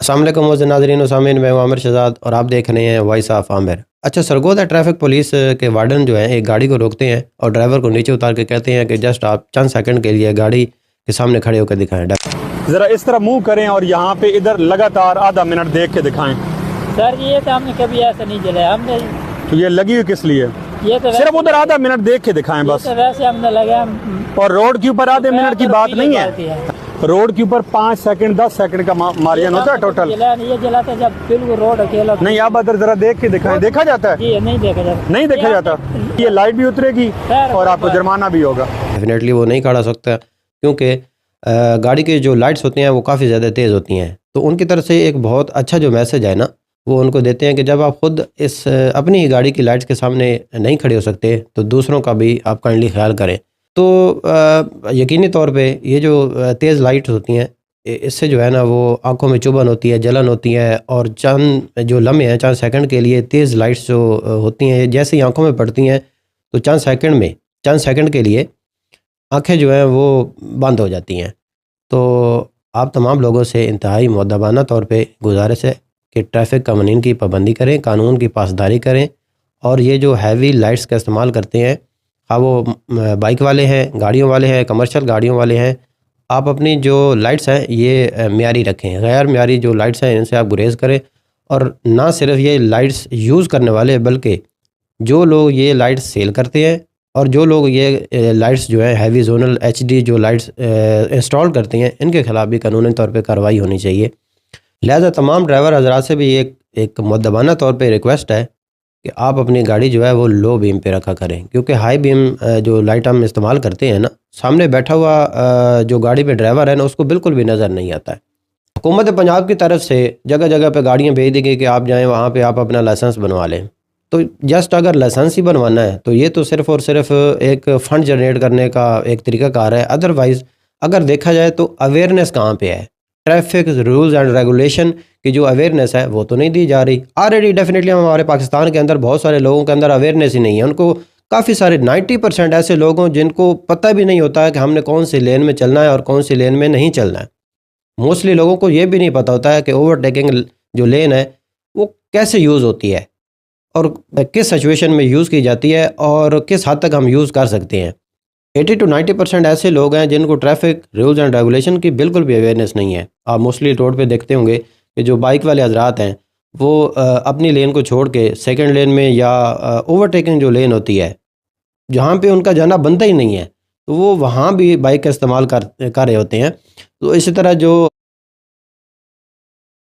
السلام علیکم موزن ناظرین و سامعین، میں ہوں عامر شہزاد اور آپ دیکھ رہے ہیں وائس آف عامر۔ اچھا، سرگودا ٹریفک پولیس کے وارڈن جو ہیں ایک گاڑی کو روکتے ہیں اور ڈرائیور کو نیچے اتار کے کہتے ہیں کہ جسٹ آپ چند سیکنڈ کے لیے گاڑی کے سامنے کھڑے ہو کے دکھائیں، ذرا اس طرح منہ کریں اور یہاں پہ ادھر لگاتار آدھا منٹ دیکھ کے دکھائیں۔ سر یہ تو ہم نے کبھی ایسا نہیں جلایا، ہم نے تو یہ لگی ہوئی کس لیے؟ یہ تو صرف ادھر آدھا منٹ دیکھ کے دکھائیں بس۔ ویسے ہم نے لگا، اور روڈ کے اوپر آدھے منٹ کی بات نہیں ہے، روڈ کے اوپر 5 سیکنڈ 10 سیکنڈ کا مارجن ہوتا ہے ٹوٹل۔ یہ جلاتے جب بالکل روڈ اکیلا نہیں، آپ ادھر ذرا دیکھ کے دکھائیں۔ دیکھا جاتا ہے؟ جی نہیں دیکھا جاتا، نہیں دیکھا جاتا۔ یہ لائٹ بھی اترے گی اور آپ کو جرمانہ بھی ہوگا۔ ڈیفینیٹلی وہ نہیں کھڑا سکتا کیونکہ گاڑی کی جو لائٹس ہوتی ہیں وہ کافی زیادہ تیز ہوتی ہیں، تو ان کی طرف سے ایک بہت اچھا جو میسج ہے نا وہ ان کو دیتے ہیں کہ جب آپ خود اس اپنی ہی گاڑی کی لائٹس کے سامنے نہیں کھڑے ہو سکتے تو دوسروں کا بھی آپ کائنڈلی خیال کریں۔ تو یقینی طور پہ یہ جو تیز لائٹس ہوتی ہیں اس سے جو ہے نا وہ آنکھوں میں چبھن ہوتی ہے، جلن ہوتی ہے، اور چند جو لمحے ہیں، چند سیکنڈ کے لیے تیز لائٹس جو ہوتی ہیں جیسے ہی آنکھوں میں پڑتی ہیں تو چند سیکنڈ کے لیے آنکھیں جو ہیں وہ بند ہو جاتی ہیں۔ تو آپ تمام لوگوں سے انتہائی مؤدبانہ طور پہ گزارش ہے کہ ٹریفک قوانین کی پابندی کریں، قانون کی پاسداری کریں، اور یہ جو ہیوی لائٹس کا استعمال کرتے ہیں، خواہ وہ بائک والے ہیں، گاڑیوں والے ہیں، کمرشل گاڑیوں والے ہیں، آپ اپنی جو لائٹس ہیں یہ معیاری رکھیں، غیر معیاری جو لائٹس ہیں ان سے آپ گریز کریں۔ اور نہ صرف یہ لائٹس یوز کرنے والے بلکہ جو لوگ یہ لائٹس سیل کرتے ہیں اور جو لوگ یہ لائٹس جو ہیں ہیوی زونل HD جو لائٹس انسٹال کرتے ہیں ان کے خلاف بھی قانونی طور پہ کارروائی ہونی چاہیے۔ لہذا تمام ڈرائیور حضرات سے بھی ایک مؤدبانہ طور پہ ریکویسٹ ہے کہ آپ اپنی گاڑی جو ہے وہ لو بیم پہ رکھا کریں، کیونکہ ہائی بیم جو لائٹ ہم استعمال کرتے ہیں نا، سامنے بیٹھا ہوا جو گاڑی پہ ڈرائیور ہے نا اس کو بالکل بھی نظر نہیں آتا ہے۔ حکومت پنجاب کی طرف سے جگہ جگہ پہ گاڑیاں بھیج دی گئی کہ آپ جائیں وہاں پہ آپ اپنا لائسنس بنوا لیں، تو جسٹ اگر لائسنس ہی بنوانا ہے تو یہ تو صرف اور صرف ایک فنڈ جنریٹ کرنے کا ایک طریقہ کار ہے۔ ادروائز اگر دیکھا جائے تو اویئرنیس کہاں پہ ہے؟ ٹریفک رولز اینڈ ریگولیشن کی جو اویئرنیس ہے وہ تو نہیں دی جا رہی۔ آلریڈی ڈیفینیٹلی ہمارے پاکستان کے اندر بہت سارے لوگوں کے اندر اویئرنیس ہی نہیں ہے، ان کو کافی سارے 90% ایسے لوگ ہیں جن کو پتہ بھی نہیں ہوتا ہے کہ ہم نے کون سی لین میں چلنا ہے اور کون سی لین میں نہیں چلنا ہے۔ موسٹلی لوگوں کو یہ بھی نہیں پتہ ہوتا ہے کہ اوور ٹیکنگ جو لین ہے وہ کیسے یوز ہوتی ہے اور کس سچویشن میں یوز کی جاتی ہے اور کس حد تک ہم یوز کر سکتے ہیں۔ 80 to 90% ایسے لوگ ہیں جن کو ٹریفک رولز اینڈ ریگولیشن کی بالکل بھی اویئرنیس نہیں ہے۔ آپ موسٹلی روڈ پہ دیکھتے ہوں گے کہ جو بائک والے حضرات ہیں وہ اپنی لین کو چھوڑ کے سیکنڈ لین میں یا اوور ٹیکنگ جو لین ہوتی ہے جہاں پہ ان کا جانا بنتا ہی نہیں ہے تو وہ وہاں بھی بائک کا استعمال کر رہے ہوتے ہیں۔ تو اسی طرح جو